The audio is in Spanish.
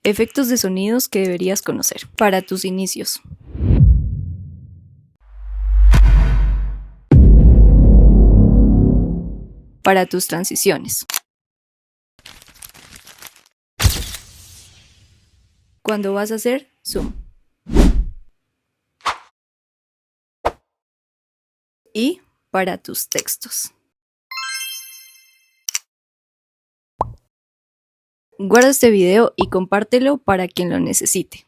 Efectos de sonidos que deberías conocer para tus inicios. Para tus transiciones. Cuando vas a hacer zoom. Y para tus textos. Guarda este video y compártelo para quien lo necesite.